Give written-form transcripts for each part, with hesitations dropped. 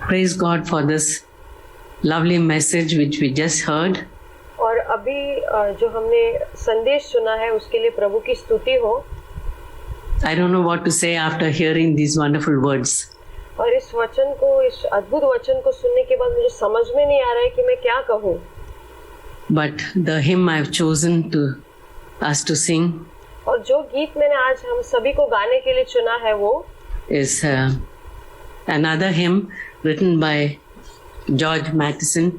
Praise God for this lovely message which we just heard. और अभी जो हमने संदेश सुना है उसके लिए प्रभु की स्तुति हो। I don't know what to say after hearing these wonderful words. और इस वचन को, इस अद्भुत वचन को सुनने के बाद मुझे समझ में नहीं आ रहा है कि मैं क्या कहूँ। But the hymn I've chosen to us to sing और जो गीत मैंने आज हम सभी को गाने के लिए चुना है वो is another hymn written by George Matheson.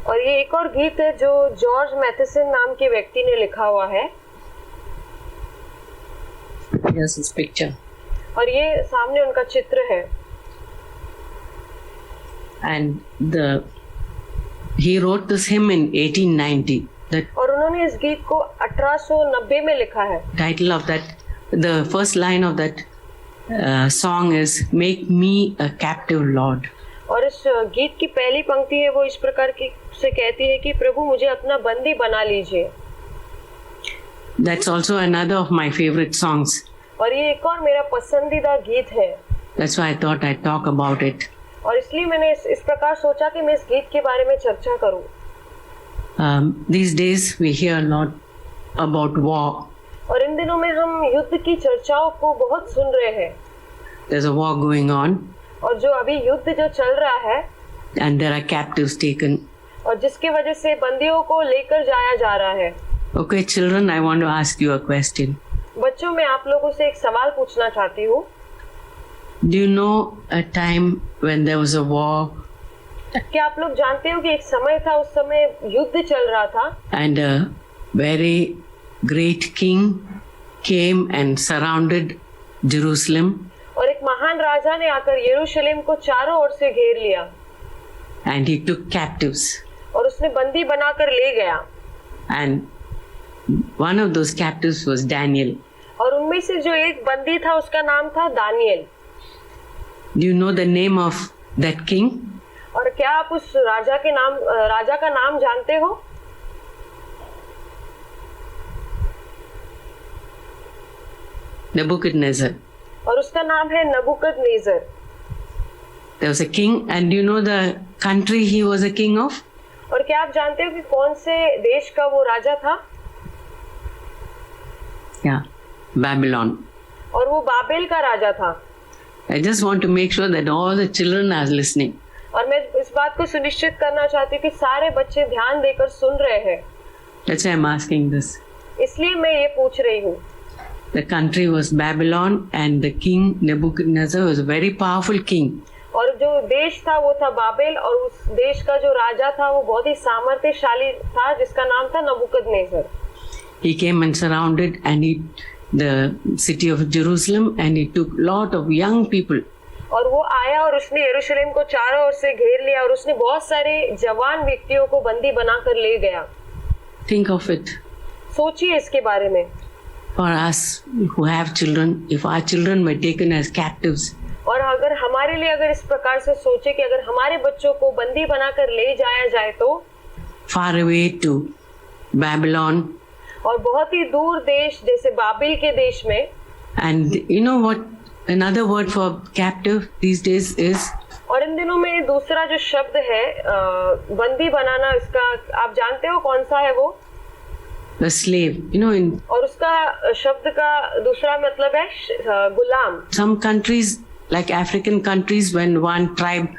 और ये एक और गीत है जो जॉर्ज मैथेसन नाम के व्यक्ति ने लिखा हुआ है। Here's his picture. और ये सामने उनका चित्र है। And he wrote this hymn in 1890. The और उन्होंने इस गीत को 1890 में लिखा है। title of that, the first line of that song is "Make me a captive, Lord." और इस गीत की पहली पंक्ति है वो इस प्रकार की से कहती है कि प्रभु मुझे अपना बंदी बना लीजिए। That's also another of my favorite songs. और ये एक और मेरा पसंदीदा गीत है। That's why I thought I'd talk about it. और इसलिए मैंने इस प्रकार सोचा कि मैं इस गीत के बारे में चर्चा करूं। These days we hear a lot about war. और इन दिनों में हम युद्ध की चर्चाओं को बहुत सुन रहे हैं। There's a war going on. और जो अभी युद्ध जो चल रहा है And there are captives taken. और जिसकी वजह से बंदियों को लेकर जाया जा रहा है। Okay, children, I want to ask you a question. बच्चों, मैं आप लोगों से एक सवाल पूछना चाहती हूँ। Do you know a time when there was a war क्या आप लोग जानते हो कि एक समय था, उस समय युद्ध चल रहा था and a very great king came and surrounded Jerusalem और एक महान राजा ने आकर यरूशलेम को चारों ओर से घेर लिया and he took captives. और उसने बंदी बनाकर ले गया। And one of those captives was Daniel. और उनमें से जो एक बंदी था उसका नाम था Daniel. Do you know the name of that king? और क्या आप उस राजा का नाम जानते हो? Nebuchadnezzar. और उसका नाम है नबूकदनेस्सर। There was a king, and do you know the country he was a king of? और क्या आप जानते हो कि कौन से देश का वो राजा था? Yeah, Babylon. और वो बाबेल का राजा था। I just want to make sure that all the children are listening. और मैं इस बात को सुनिश्चित करना चाहती हूँ कि सारे बच्चे ध्यान देकर सुन रहे हैं। That's why I'm asking this. इसलिए मैं ये पूछ रही हूँ। The country was Babylon, and the king Nebuchadnezzar was a very powerful king. और जो देश था वो था बाबेल और उस देश का जो राजा था वो बहुत ही सामर्थ्यशाली था जिसका नाम था नबूकदनेस्सर। He came and surrounded the city of Jerusalem, and he took lot of young people. और वो आया और उसने यरूशलेम को चारों ओर से घेर लिया और उसने बहुत सारे जवान व्यक्तियों को बंदी बनाकर ले गया। Think of it. सोचिए इसके बारे में। For us who have children, if our children were taken as captives, और अगर हमारे लिए अगर इस प्रकार से सोचे कि अगर हमारे बच्चों को बंदी बनाकर ले जाया जाए तो far away to Babylon, और बहुत ही दूर देश जैसे बाबिल के देश में। and you know what another word for captive these days is? और इन दिनों में दूसरा जो शब्द है बंदी बनाना, इसका आप जानते हो कौन सा है वो? A slave. You know, in और उसका शब्द का दूसरा मतलब है गुलाम। some countries, like African countries, when one tribe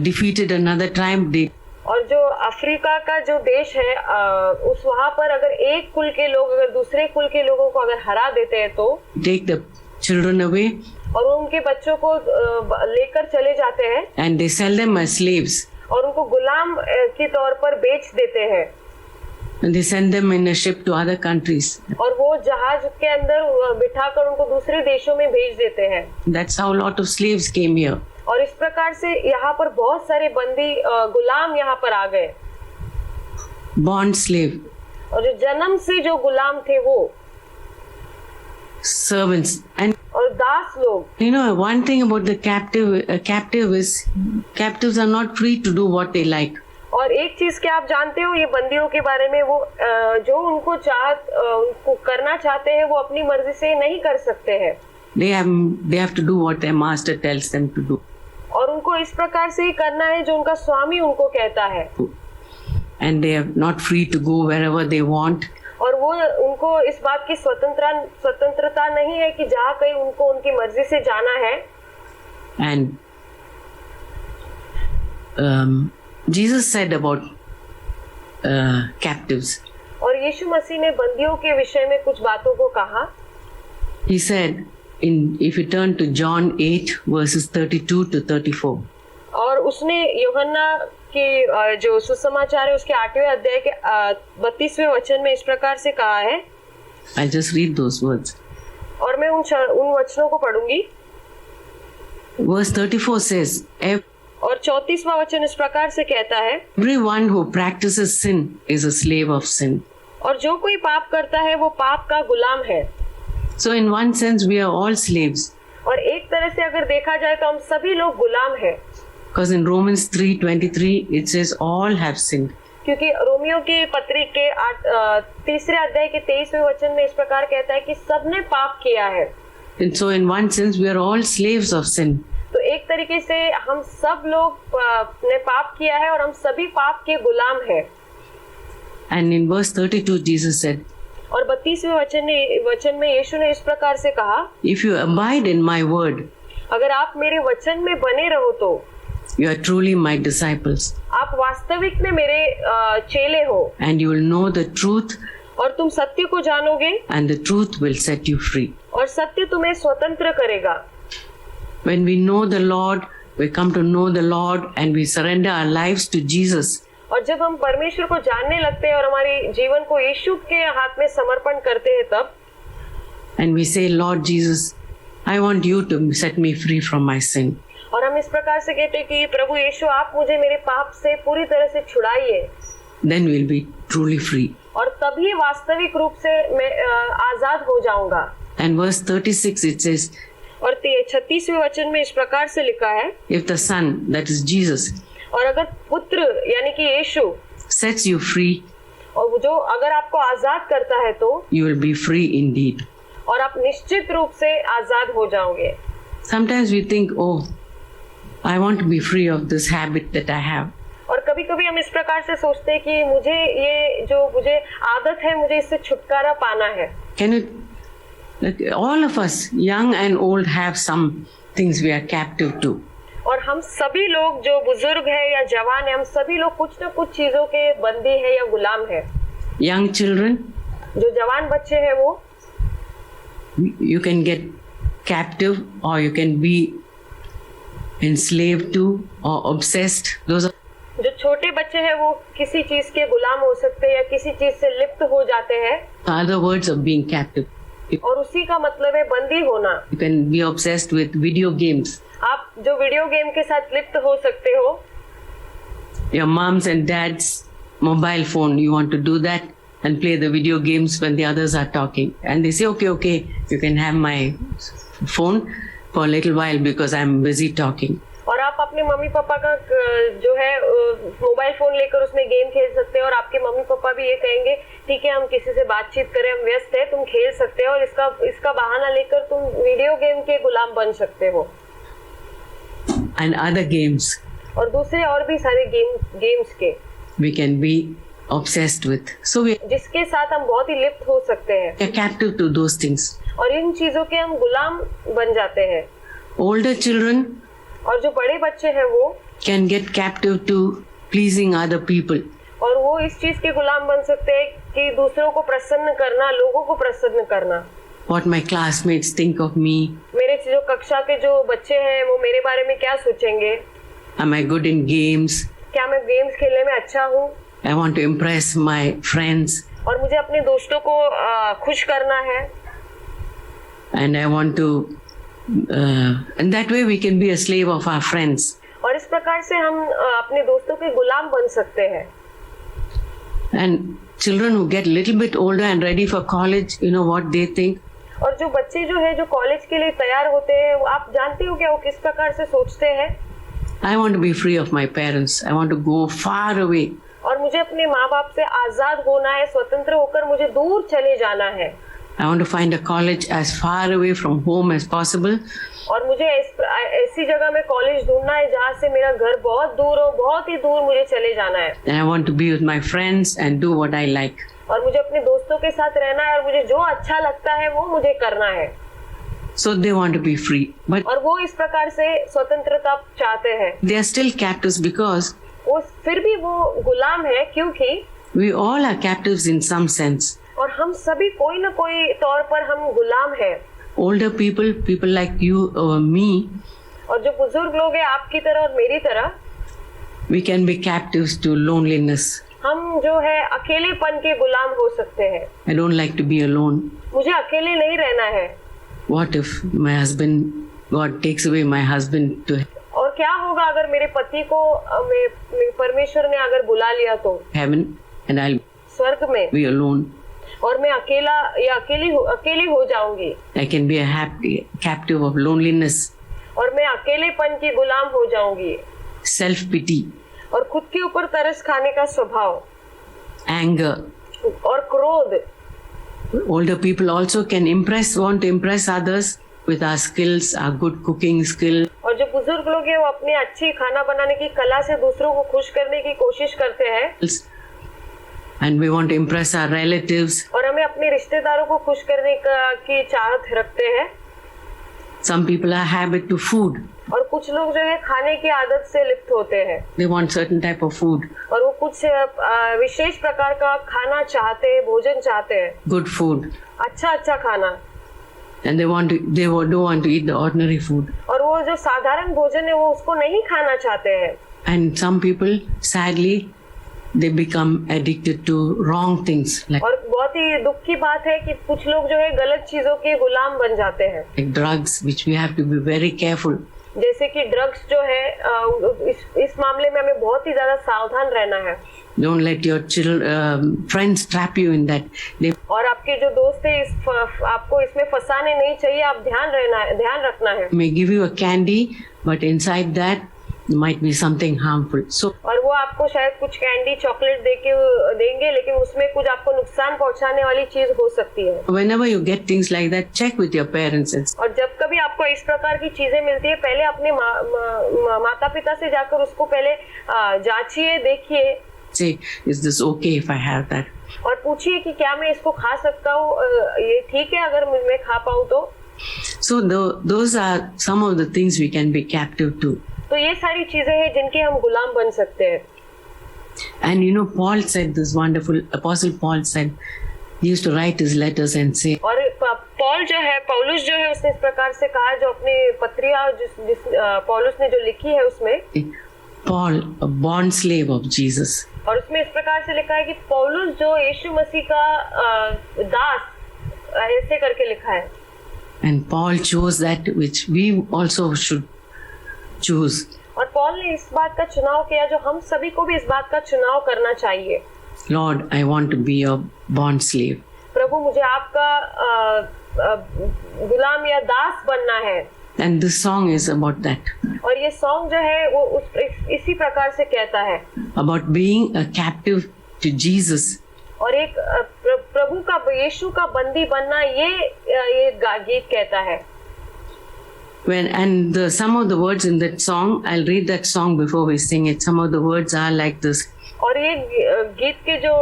defeated another tribe, they और जो अफ्रीका का जो देश है उस वहाँ पर अगर एक कुल के लोग अगर दूसरे कुल के लोगों को अगर हरा देते हैं तो take the children away और उनके बच्चों को लेकर चले जाते हैं and they sell them as slaves, और उनको गुलाम के तौर पर बेच देते हैं and they send them in a ship to other countries. और वो जहाज के अंदर बिठाकर उनको दूसरे देशों में भेज देते हैं। That's how a lot of slaves came here. और इस प्रकार से यहाँ पर बहुत सारे बंदी गुलाम यहाँ पर आ गए। Bond slave, और जो जन्म से जो गुलाम थे वो servants, and और दास लोग। you know one thing about the captive is captives are not free to do what they like. और एक चीज क्या आप जानते हो ये बंदियों के बारे में, वो जो उनको करना चाहते हैं वो अपनी मर्जी से नहीं कर सकते हैं। They have to do what their master tells them to do. और उनको इस प्रकार से ही करना है जो उनका स्वामी उनको कहता है, and they are not free to go wherever they want. और वो उनको इस बात की स्वतंत्रता नहीं है कि जहाँ कहीं उनको उनकी मर्जी से जाना है. And Jesus said about captives. और यीशु मसीह ने बंदियों के विषय में कुछ बातों को कहा. He said, if you turn to John 8 verses 32 to 34. और उसने यूहन्ना की जो सुसमाचार है उसके 8वें अध्याय के 32वें वचन में इस प्रकार से कहा है. I'll just read those words. और मैं उन वचनों को पढ़ूंगी. Verse 34 says, और 34वां वचन इस प्रकार से कहता है, everyone who practices sin is a slave of sin. और जो कोई पाप करता है वो पाप का गुलाम है. So in one sense we are all slaves. और एक तरह से अगर देखा जाए तो हम सभी लोग गुलाम हैं. Because in Romans 3:23 it says all have sinned. क्योंकि रोमियो की पत्री के 3 अध्याय के 23वें वचन में इस प्रकार कहता है कि सबने पाप किया है. And so in one sense we are all slaves of sin. तो एक तरीके से हम सब लोग ने पाप किया है और हम सभी पाप के गुलाम हैं. And in verse 32 Jesus said, और 32वें वचन में यीशु ने इस प्रकार से कहा, if you abide in my word, अगर आप मेरे वचन में बने रहो तो you are truly my disciples. आप वास्तविक में मेरे चेले हो. And you will know the truth, और तुम सत्य को जानोगे, and the truth will set you free. और सत्य तुम्हें स्वतंत्र करेगा. When we know the Lord, we come to know the Lord and we surrender our lives to Jesus. और जब हम परमेश्वर को जानने लगते हैं और हमारे जीवन को यीशु के हाथ में समर्पण करते हैं तब, and we say, Lord Jesus, I want you to set me free from my sin. और हम इस प्रकार से कहते हैं कि प्रभु यीशु आप मुझे मेरे पाप से पूरी तरह से छुड़ाइए. Then we'll be truly free. और तभी वास्तविक रूप से मैं आजाद हो जाऊंगा. And verse 36 it says, और 36वें वचन में इस प्रकार से लिखा है, if the Son, that is Jesus, और अगर पुत्र यानी कि यीशु sets you free, और जो अगर आपको आजाद करता है तो you will be free indeed. और आप निश्चित रूप से आजाद हो जाओगे. Sometimes we think, oh, I want to be free of this habit that I have. और कभी-कभी हम इस प्रकार से सोचते हैं कि मुझे आदत है, मुझे इससे छुटकारा पाना है. Can you, like, all of us, young and old, have some things we are captive to. और हम सभी लोग जो बुजुर्ग है या जवान है, हम सभी लोग कुछ न कुछ चीजों के बंदी है या गुलाम है. Young children, जो जवान बच्चे हैं वो you can get captive or you can be enslaved to or obsessed. Those are, जो छोटे बच्चे हैं वो किसी चीज के गुलाम हो सकते हैं या किसी चीज से लिप्त हो जाते हैं. other words of being captive. और उसी का मतलब है बंदी होना. You can be obsessed with video games. आप जो वीडियो गेम के साथ लिप्त हो सकते हो. Your mom's and dad's mobile phone, you want to do that and play the video games when the others are talking. And they say, okay, you can have my phone for a little while because I'm busy talking. और आप अपने mummy papa का जो है mobile phone लेकर उसमें game खेल सकते हो और आपके मम्मी पापा भी ये कहेंगे ठीक है हम किसी से बातचीत करें, हम व्यस्त है, तुम खेल सकते हो. और इसका बहाना लेकर तुम वीडियो गेम के गुलाम बन सकते हो. And other games. और दूसरे और भी सारे गेम्स के we can be obsessed with. So we जिसके साथ हम बहुत ही लिप्त हो सकते हैं. are captive to those things. और इन चीजों के हम गुलाम बन जाते हैं. Older children और जो बड़े बच्चे हैं वो can get captive to pleasing other people. और वो इस चीज के गुलाम बन सकते हैं कि दूसरों को प्रसन्न करना, लोगों को प्रसन्न करना. What my classmates think of me. मेरे जो कक्षा के जो बच्चे हैं वो मेरे बारे में क्या सोचेंगे. Am I good in games? क्या मैं गेम्स खेलने में अच्छा हूँ. I want to impress my friends. और मुझे अपने दोस्तों को खुश करना है. And I want to and that way we can be a slave of our friends. और इस प्रकार से हम अपने दोस्तों के गुलाम बन सकते हैं. And children who get little bit older and ready for college, you know what they think? और जो बच्चे जो है जो कॉलेज के लिए तैयार होते हैं वो आप जानते हो क्या वो किस प्रकार से सोचते हैं. I want to be free of my parents. I want to go far away. और मुझे अपने माँ बाप से आजाद होना है, स्वतंत्र होकर मुझे दूर चले जाना है. I want to find a college as far away from home as possible और मुझे ऐसी जगह में कॉलेज ढूंढना है जहाँ से मेरा घर बहुत दूर हो, बहुत ही दूर मुझे चले जाना है. And I want to be with my friends and do what I like. और मुझे अपने दोस्तों के साथ रहना है और मुझे जो अच्छा लगता है वो मुझे करना है. So they want to be free. But और वो इस प्रकार से स्वतंत्रता चाहते हैं. they are still captives because वो फिर भी वो गुलाम है, क्योंकि we all are captives in some sense. और हम सभी कोई ना कोई तौर पर हम गुलाम हैं. Older people, people like you or me, और जो बुजुर्ग लोग हैं आपकी तरह और मेरी तरह, we can be captives to loneliness. हम जो है अकेलेपन के गुलाम हो सकते हैं. I don't like to be alone. मुझे अकेले नहीं रहना है. What if my husband, God takes away my husband to और क्या होगा अगर मेरे पति को परमेश्वर ने अगर बुला लिया तो heaven and I'll स्वर्ग में, be alone? और मैं अकेला या अकेली हो जाऊंगी. I can be a happy captive of loneliness, और मैं अकेलेपन की गुलाम हो जाऊंगी. self-pity, और खुद के ऊपर तरस खाने का स्वभाव, anger. और क्रोध. Older people also can want to impress others with our skills, our good cooking skill. और जो बुजुर्ग लोग हैं वो अपनी अच्छी खाना बनाने की कला से दूसरों को खुश करने की कोशिश करते हैं. And we want to impress our relatives. और हमें अपने रिश्तेदारों को खुश करने की चाहत रखते हैं. Some people are habit to food. और कुछ लोग जो है खाने की आदत से लिप्त होते हैं. They want certain type of food. और वो कुछ विशेष प्रकार का खाना चाहते हैं, भोजन चाहते हैं. Good food. अच्छा खाना. And they don't want to eat the ordinary food. और वो जो साधारण भोजन है वो उसको नहीं खाना चाहते हैं. And some people, sadly, they become addicted to wrong things like बहुत ही दुख की बात है कि कुछ लोग जो है गलत चीजों के गुलाम बन जाते हैं. drugs, which we have to be very careful. जैसे कि ड्रग्स जो है, इस मामले में हमें बहुत ही ज्यादा सावधान रहना है. Don't let your friends trap you in that. और आपके जो दोस्त है आपको इसमें फंसाने नहीं चाहिए. आप ध्यान रखना है. May give you a candy, but inside that might be something harmful. So और वो आपको शायद कुछ कैंडी चॉकलेट देंगे, लेकिन उसमें कुछ आपको नुकसान पहुंचाने वाली चीज हो सकती है. whenever you get things like that, check with your parents. और जब कभी आपको इस प्रकार की चीजें मिलती है, पहले अपने माता पिता से जाकर उसको पहले जांचिए, देखिए. Say, is this okay if I have that? और पूछिए कि क्या मैं इसको खा सकता हूँ, ये ठीक है अगर मैं खा पाऊँ तो. So those are some of the things we can be captive to. तो ये सारी चीजें हैं जिनके हम गुलाम बन सकते हैं. And you know, Paul said this wonderful, Apostle Paul said, he used to write his letters and say, और पौलुस जो है उसने इस प्रकार से कहा, जो अपनी पत्रियां पौलुस ने जो लिखी है उसमें, Paul, a bond slave of Jesus. और उसमें इस प्रकार से लिखा है कि पौलुस जो यीशु मसीह का दास, ऐसे करके लिखा है. And Paul chose that which we also should choose. और पॉल ने इस बात का चुनाव किया जो हम सभी को भी इस बात का चुनाव करना चाहिए. Lord, I want to be your bond slave. प्रभु, मुझे आपका गुलाम या दास बनना है. And this song is about that. और ये सॉन्ग जो है वो इसी प्रकार से कहता है. About being a captive to Jesus. और एक प्रभु का, यीशु का बंदी बनना, ये गीत कहता है. Some of the words in that song, I'll read that song before we sing it. Some of the words are like this. और ये गीत के जो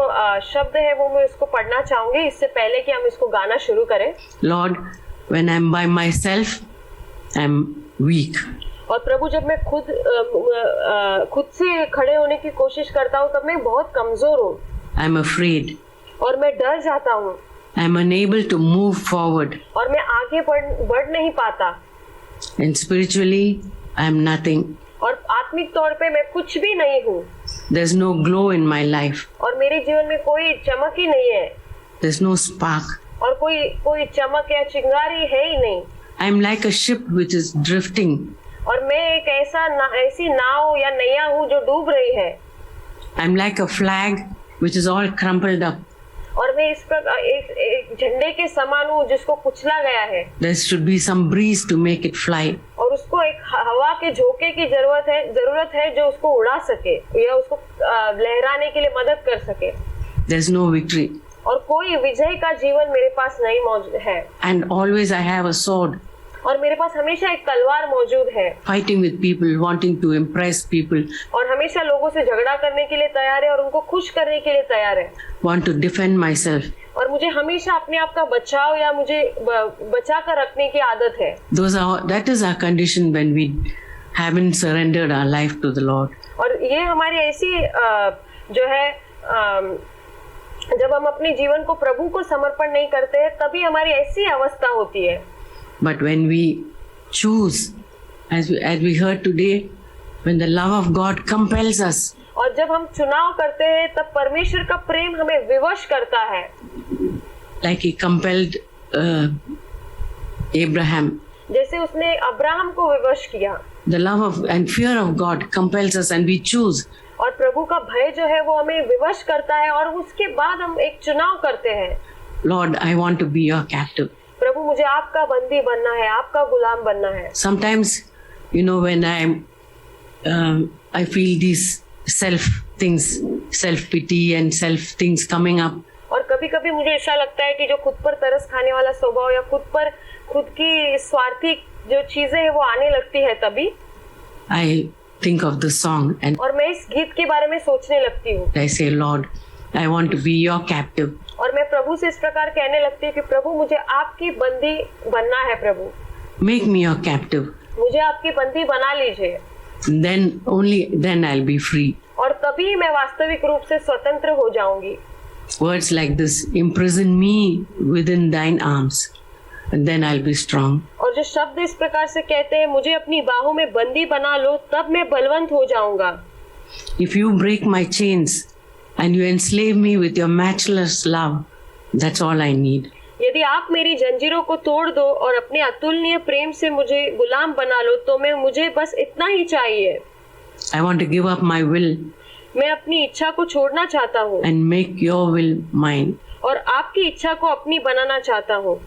शब्द है वो मैं इसको पढ़ना चाहूंगी इससे पहले कि हम इसको गाना शुरू करें. Lord, when I'm by myself, I'm weak. और प्रभु, जब मैं खुद से खड़े होने की कोशिश करता हूँ तब मैं बहुत कमजोर हूँ. I'm afraid. और मैं डर जाता हूँ. I'm unable to move forward. और मैं आगे बढ़ नहीं पाता. And spiritually, I'm nothing. और आत्मिक तौर पे मैं कुछ भी नहीं हूँ. There's no glow in my life. और मेरे जीवन में कोई चमक ही नहीं है. There's no spark. और कोई चमक या चिंगारी है ही नहीं. I'm like a ship which is drifting. और मैं एक ऐसी नाव या नैया हूँ जो डूब रही है. I'm like a flag which is all crumpled up. और मैं इस प्रकार एक झंडे के समान हूँ जिसको कुचला गया है. There should be some breeze to make it fly. और उसको एक हवा के झोंके की जरूरत है जो उसको उड़ा सके या उसको लहराने के लिए मदद कर सके. There's no victory. और कोई विजय का जीवन मेरे पास नहीं मौजूद है. And always I have a sword. और मेरे पास हमेशा एक तलवार मौजूद है, fighting with people, wanting to impress people, और हमेशा लोगों से झगड़ा करने के लिए तैयार है और उनको खुश करने के लिए तैयार है, want to defend myself. और मुझे हमेशा अपने आप का बचाव या मुझे बचा कर रखने की आदत है। That is our condition when we haven't surrendered our life to the Lord. और ये हमारी ऐसी जो है जब हम अपने जीवन को प्रभु को समर्पण नहीं करते हैं, तभी हमारी ऐसी अवस्था होती है। But when we choose, as we heard today, when the love of God compels us, और जब हम चुनाव करते हैं तब परमेश्वर का प्रेम हमें विवश करता है, like He compelled Abraham. जैसे उसने अब्राहम को विवश किया। The love of and fear of God compels us, and we choose. और प्रभु का भय जो है वो हमें विवश करता है और उसके बाद हम एक चुनाव करते हैं। Lord, I want to be your captive. प्रभु मुझे आपका बंदी बनना है, आपका गुलाम बनना है। Sometimes, when I feel these self pity and self things coming up. और कभी-कभी मुझे ऐसा लगता है कि जो खुद पर तरस खाने वाला स्वभाव या खुद की स्वार्थी जो चीजें हैं वो आने लगती है, तभी I think of the song and और मैं इस गीत के बारे में सोचने लगती हूँ। I say, Lord, I want to be your captive. और मैं प्रभु से इस प्रकार कहने लगती हूँ कि प्रभु मुझे आपकी बंदी बनना है, प्रभु Make me your captive. मुझे आपकी बंदी बना लीजिए। Only then I'll be free. और तभी मैं वास्तविक रूप से स्वतंत्र हो जाऊंगी। Words like this, imprison me within thine arms, and then I'll be strong. और जो शब्द इस प्रकार से कहते हैं, मुझे अपनी बाहों में बंदी बना लो, तब मैं बलवंत हो जाऊंगा। If you break my chains and you enslave me with your matchless love, that's all I need. यदि आप मेरी जंजीरों को तोड़ दो और अपने अतुलनीय प्रेम से मुझे गुलाम बना लो, तो मुझे बस इतना ही चाहिए। I want to give up my will मैं अपनी इच्छा को छोड़ना चाहता हूँ and make your will mine. और आपकी इच्छा को अपनी बनाना चाहता हूँ।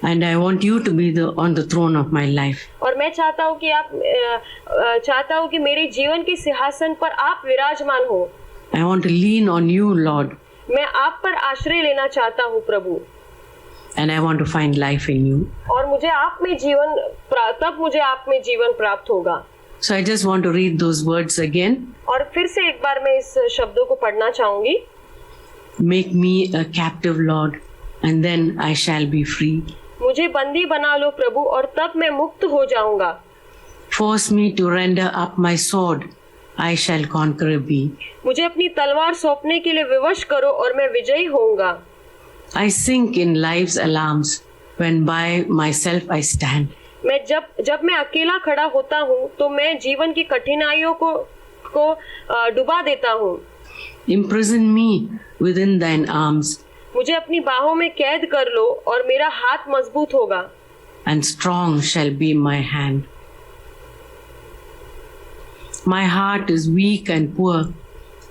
And I want you to be on the throne of my life. और मैं चाहता हूँ कि मेरे जीवन के सिंहासन पर आप विराजमान हो। I want to lean on you, Lord. मैं आप पर आश्रय लेना चाहता हूँ, प्रभु। And I want to find life in you. और मुझे आप में जीवन प्राप्त होगा। So I just want to read those words again. और फिर से एक बार मैं इस शब्दों को पढ़ना चाहूंगी। Make me a captive, Lord, and then I shall be free. मुझे बंदी बना लो, प्रभु, और तब मैं मुक्त हो जाऊंगा। Force me to render up my sword, I shall conqueror be. मुझे अपनी तलवार सौंपने के लिए विवश करो और मैं विजयी होऊंगा। I sink in life's alarms when by myself I stand. मैं जब मैं अकेला खड़ा होता हूँ तो मैं जीवन की कठिनाइयों को डुबा देता हूँ। Imprison me within thine arms. मुझे अपनी बाहों में कैद कर लो और मेरा हाथ मजबूत होगा। And strong shall be my hand. My heart is weak and poor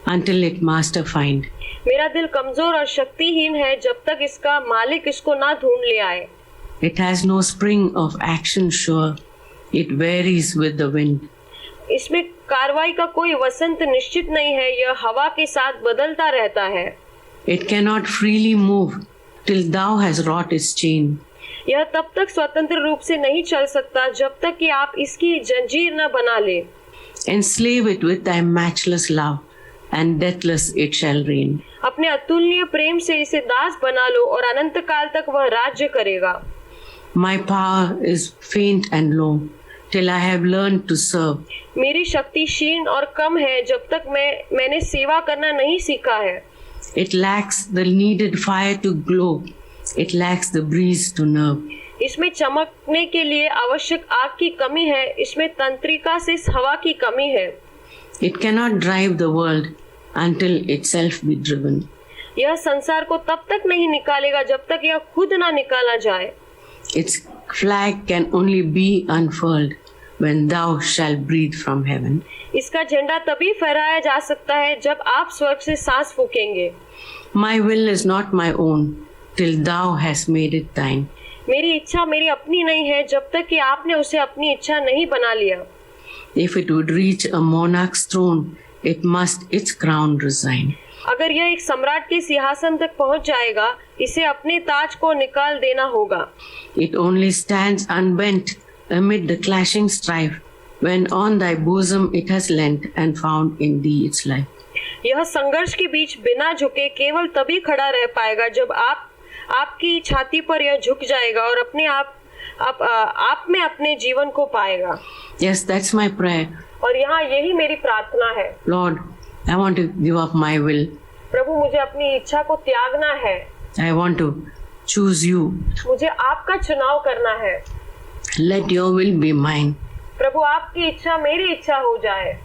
until it master find. मेरा दिल कमजोर और शक्तिहीन है जब तक इसका मालिक इसको ना ढूंढ ले आए। It has no spring of action sure. It varies with the wind. इसमें कार्रवाई का कोई वसंत निश्चित नहीं है, यह हवा के साथ बदलता रहता है। It cannot freely move till thou has wrought its chain. यह तब तक स्वतंत्र रूप से नहीं चल सकता जब तक कि आप इसकी जंजीर न बना ले। Enslave it with thy matchless love, and deathless it shall reign. अपने अतुलनीय प्रेम से इसे दास बना लो और अनंत काल तक वह राज्य करेगा। My power is faint and low, till I have learned to serve. मेरी शक्ति क्षीण और कम है जब तक मैंने सेवा करना नहीं सीखा है। It lacks the needed fire to glow. It lacks the breeze to nerve. इसमें चमकने के लिए आवश्यक आग की कमी है, इसमें तंत्रिका से हवा की कमी है। It cannot drive the world until itself be driven. यह संसार को तब तक नहीं निकालेगा जब तक यह खुद ना निकाला जाए। Its flag can only be unfurled when thou shalt breathe from heaven. इसका झंडा तभी फहराया जा सकता है जब आप स्वर्ग से सांस फूकेंगे। My will is not my own till thou hast made it thine. मेरी इच्छा मेरी अपनी नहीं है जब तक कि आपने उसे अपनी इच्छा नहीं बना लिया। If it would reach a monarch's throne, it must its crown resign. अगर यह एक सम्राट के सिंहासन तक पहुंच जाएगा, इसे अपने ताज को निकाल देना होगा। It only stands unbent amid the clashing strife, when on thy bosom it has lent and found in thee its life. यह संघर्ष के बीच बिना झुके केवल तभी खड़ा रह पाएगा जब आपकी छाती पर यह झुक जाएगा और अपने आप में अपने जीवन को पाएगा। Yes, that's my prayer. और यहाँ यही मेरी प्रार्थना है। Lord, I want to give up my will. प्रभु, मुझे अपनी इच्छा को त्यागना है। I want to choose you. मुझे आपका चुनाव करना है। Let your will be mine. प्रभु, आपकी इच्छा मेरी इच्छा हो जाए।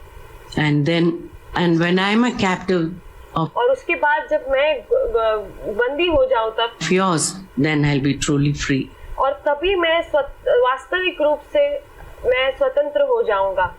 And when I am a captive of और उसके बाद जब मैं बंदी हो जाऊं तब yours, then I'll be truly free. और तभी मैं वास्तविक रूप से मैं स्वतंत्र हो जाऊंगा।